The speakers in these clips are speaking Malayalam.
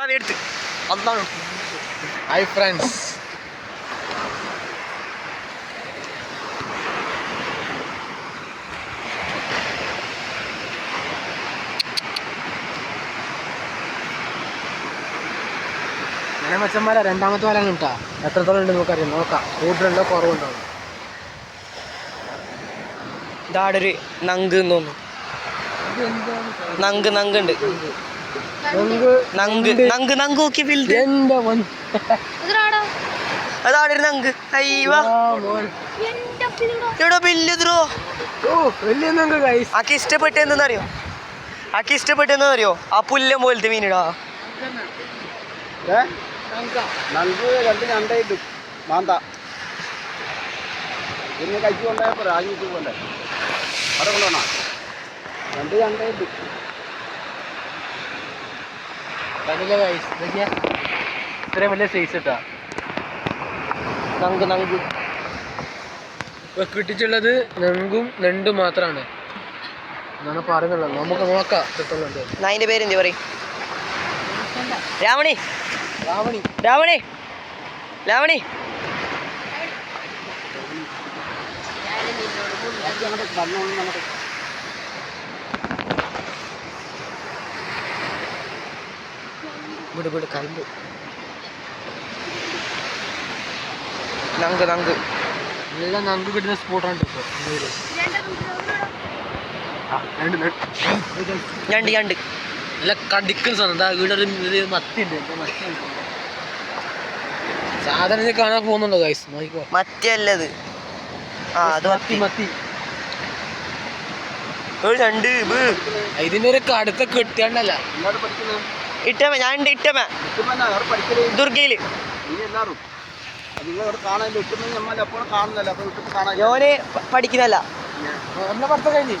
ഹായ് ഫ്രണ്ട്സ്, അങ്ങനെ മച്ചന്മാരെ രണ്ടാമത്തെ വല കിട്ടാ എത്രത്തോളം ഉണ്ട് നമുക്കറിയാം. നോക്കാം, കൂടുതലുണ്ടോ കുറവുണ്ടോ. ഇതാടൊരു നങ്ക് തോന്നുന്നു. നങ്ക് നങ്കുണ്ട്. നങ്ക് നങ്ക് നങ്ക് നോക്കി വലുത്. അതാടൊരു നങ്ക്. അയ്യോ ഇവിടെ വലുതോ. ആക്കി ഇഷ്ടപ്പെട്ടെന്നറിയോ? ആക്കി ഇഷ്ടപ്പെട്ടെന്നറിയോ? ആ പുല്ലം പോലത്തെ മീനിടാ. മാന്ത പിന്നെ കഴിച്ചു കൊണ്ടായപ്പോ രാജിട്ട് പോലെ അവിടെ കൊണ്ടുവന്നാ രണ്ട് ചണ്ടയിട്ട് ഇത്രയും വലിയ സൈസ് ഇട്ടാ നങ്ക് നങ്ക് കിട്ടിച്ചുള്ളത് നങ്കും നെണ്ടും മാത്രമാണ് എന്നാണ് പറയുന്നുള്ളത്. നമുക്ക് നോക്കാം കിട്ടുന്നുണ്ട്. അതിന്റെ പേരെന്ത് പറയും? രാവണി രാവണി രാവണി രാവണി വിട് വിട് കല്ല്. നങ്ക് നങ്ക് എല്ലാം നങ്ക് കിട്ടുന്ന സ്പോട്ടാണ് ഇപ്പോൾ. ഞണ്ട് ഞണ്ട് നല്ല കടിക്കുന്ന സാധനം. ഇവിടെ ഒരു മത്തി ഉണ്ട്. സാധനം കാണാൻ പോകുന്നുണ്ടോ ഗൈസ്? നോക്കിക്കോ. മത്തിയല്ലത്. ആ അത് മത്തി. മത്തി രണ്ട് ഇതിന്റെ ഒരു കടുത്ത കെട്ടിയാണ്ടല്ല ഇട്ടമ. ഞാൻ ഇട്ടമ ദുർഗയില്. ഞാന് പഠിക്കുന്നല്ല. പഠിത്തം കഴിഞ്ഞ്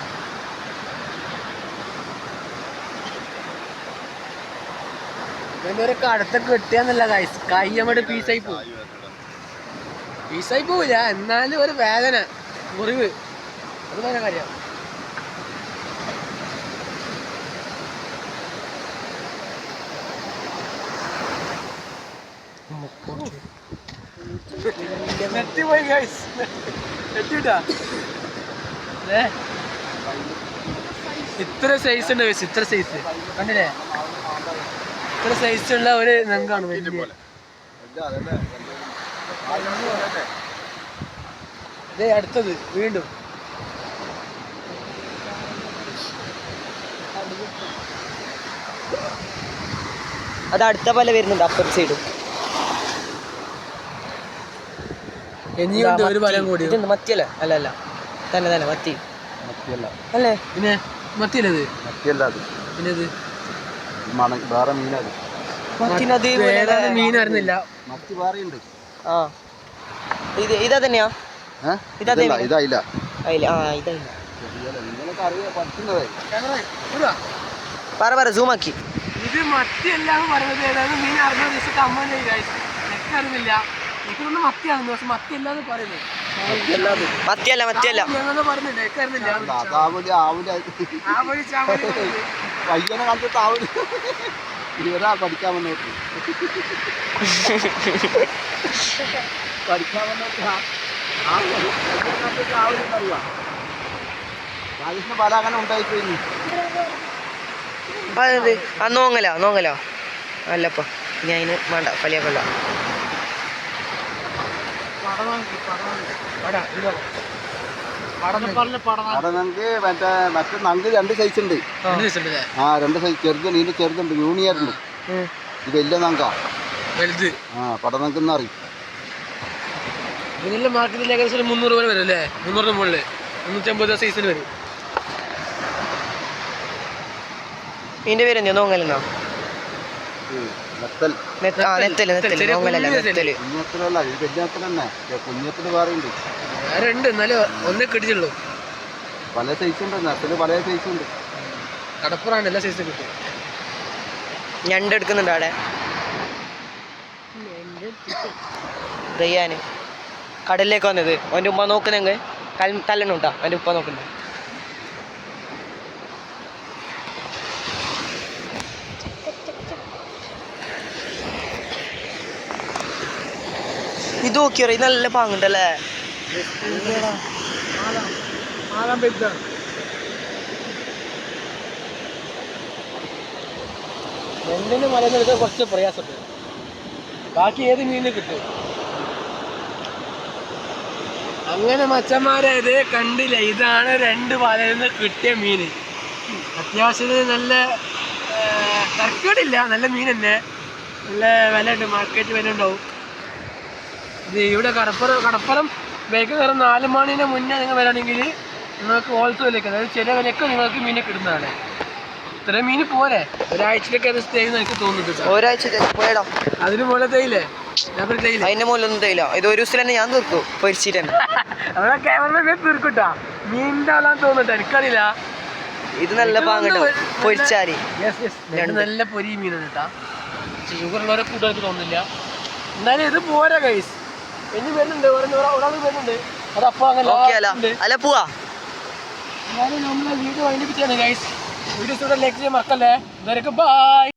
ഇതിന്റെ ഒരു കടുത്ത കെട്ടിയാന്നല്ല ഗൈസ്. കൈ അങ്ങോട്ട് പീസായി പോവും. പീസായി പോവില്ല, എന്നാലും ഒരു വേദന, മുറിവ്, അത് വേറെ കാര്യം. നെറ്റിപ്പോയി ഗൈസ്, നെറ്റിട്ടാ. ഇത്ര സൈസ് ഉണ്ട് ഗൈസ്, ഇത്ര സൈസ് കണ്ടില്ലേ? ഇത്ര സൈസ് ഉള്ള ഒരു നങ്കാണ് വലിയ. അതെ, അടുത്തത് വീണ്ടും അത് അടുത്ത പോലെ വരുന്നുണ്ട് അപ്പർ സൈഡ്. ഇനിയുണ്ട് ഒരു ഫലം കൂടി. ഇതെന്ത് മത്തിയല്ലേ? അല്ല അല്ല, തന്നെ തന്നെ മത്തി അല്ലേ? പിന്നെ മത്തിയല്ലത്? മത്തിയല്ല അത്. പിന്നെ ഇത് വേറെ മീനത്. മീനായിരുന്നില്ല, മത്തി വേറെ ഉണ്ട്. ആ ഇത് ഇതാ തന്നെയാ? ഇതായില്ല ഇതായില്ല. ആ ഇതായില്ല. പറ പറ സൂമാക്കി. ഇത് മത്തിയല്ല പറയുന്നത്. ഏതായാലും മീൻ അറിഞ്ഞ ദിവസത്തെ അമ്മ എനിക്കറിയുന്നില്ല. എനിക്കൊന്നും മത്തിയാണെന്ന്, പക്ഷെ മത്തിയല്ലാന്ന് പറയുന്നത്. മത്തിയല്ല മത്തിയല്ല പറയുന്നില്ല, എനിക്കറിയുന്നില്ല. പയ്യനെ കണ്ടിട്ട് ആവൂല ഇവരാ പഠിക്കാൻ വന്നോട്ട് പഠിക്കാൻ വന്നോട്ട് ആവൂലെന്നറിയാം. രാജേഷിന് പല അങ്ങനെ ഉണ്ടായിക്കഴിഞ്ഞു. അതെന്ത്? ആ നോങ്ങലോ നോങ്ങലോ അല്ലപ്പ ഞാൻ അതിന് വേണ്ട കളിയാക്കല്ല. മറ്റേ നങ്ക് രണ്ട് സൈസ് ഉണ്ട്. ആ രണ്ട് സൈസ് ചെറുതുണ്ട്. ഇതിന്റെ ചെറുതുണ്ട്, യൂണിയറുണ്ട്. ഇത് വലിയ നങ്കാ വലുത്. ആ പടനങ്കെന്ന് അറിയും. ഇതിന്റെ മാർക്കറ്റിൽ ഏകദേശം 300 വരെ വരും അല്ലേ? 300 മുകളിൽ 350 സൈസിൽ വരും. ഇതിന്റെ പേര് എന്തിനാ? നോങ്ങലെന്നാ? കുഞ്ഞത്തിന് വേറെയുണ്ട്. വേറെ എന്നാലും ഒന്നേ കിട്ടിച്ചുള്ളൂ. പല സൈസ് ഉണ്ട്. നെത്തല് പല സൈസ് ഉണ്ട്. കടപ്പുറാണ് എല്ലാ സൈസും കിട്ടും. ഞണ്ട് എടുക്കുന്നുണ്ട് അവിടെ റയ്യാന്. കടലിലേക്ക് വന്നത് അവൻ്റെ ഉമ്മ നോക്കുന്നെങ്കിൽ തല്ലണുണ്ടാ അവൻ്റെ ഉപ്പ നോക്കുന്നത്. ഇത് നോക്കിയോ, ഇത് നല്ല പാങ്ങുണ്ടല്ലേ. രണ്ടിന് മലയെടുക്കാൻ കുറച്ച് പ്രയാസമുണ്ട്. ബാക്കി ഏത് മീനിന് കിട്ടും. അങ്ങനെ മച്ചന്മാരെ ഇത് കണ്ടില്ല, ഇതാണ് 2 വലയിൽ നിന്ന് കിട്ടിയ മീന്. അത്യാവശ്യത്തിന് നല്ല തർക്കേടില്ല, നല്ല മീൻ തന്നെ, നല്ല വില ഉണ്ട്, മാർക്കറ്റ് വില ഉണ്ടാവും. ഇത് ഇവിടെ കടപ്പുറം ബേക്ക് കയറും 4 മണിന് മുന്നേ നിങ്ങൾ വരാണെങ്കിൽ നിങ്ങൾക്ക് ഹോൾസെയിൽ വിലയ്ക്ക്, അതായത് ചില വിലയ്ക്ക് നിങ്ങൾക്ക് മീനെ കിട്ടുന്നതാണ്. ഇത്ര മീൻ പോരെ, ഒരാഴ്ചയിലേക്ക് അത് സ്റ്റേ ചെയ്യുന്ന എനിക്ക് തോന്നുന്നുണ്ട്. ഒരാഴ്ച പോയടാ, അതിന് മുകളിൽ തേയില്ലേ? അതിന്റെ മുകളിലൊന്നും തേയില്ല. ഇത് ഒരു ദിവസം തന്നെ ഞാൻ തീർക്കും പൊരിച്ചിട്ട് തന്നെ. അവിടെ ക്യാമറ തീർക്കൂട്ടാ, മീനിന്റെ ആളാന്ന് തോന്നുന്നുണ്ട്, എനിക്കറിയില്ല. ഇത് നല്ല പാങ്ങട്ടോ പൊരിച്ചാരി. നല്ല പൊരി മീനാണ് കേട്ടാ. ഷുഗറുള്ളവരെ കൂട്ടുകാർക്ക് തോന്നുന്നില്ല. എന്നാലും ഇത് പോരാ ഗൈസ്, ഇനി വരുന്നുണ്ട്, ഒരാൾ വരുന്നുണ്ട്. അതപ്പോ അങ്ങനെ അല്ല പോവാ. നമ്മളെ വീഡിയോ വൈൻഡപ്പ് ചെയ്യണം ഗൈസ്. വീഡിയോ ലൈക്ക് ചെയ്യാൻ മറക്കല്ലേ. ഇതുവരെയൊക്കെ ബൈ.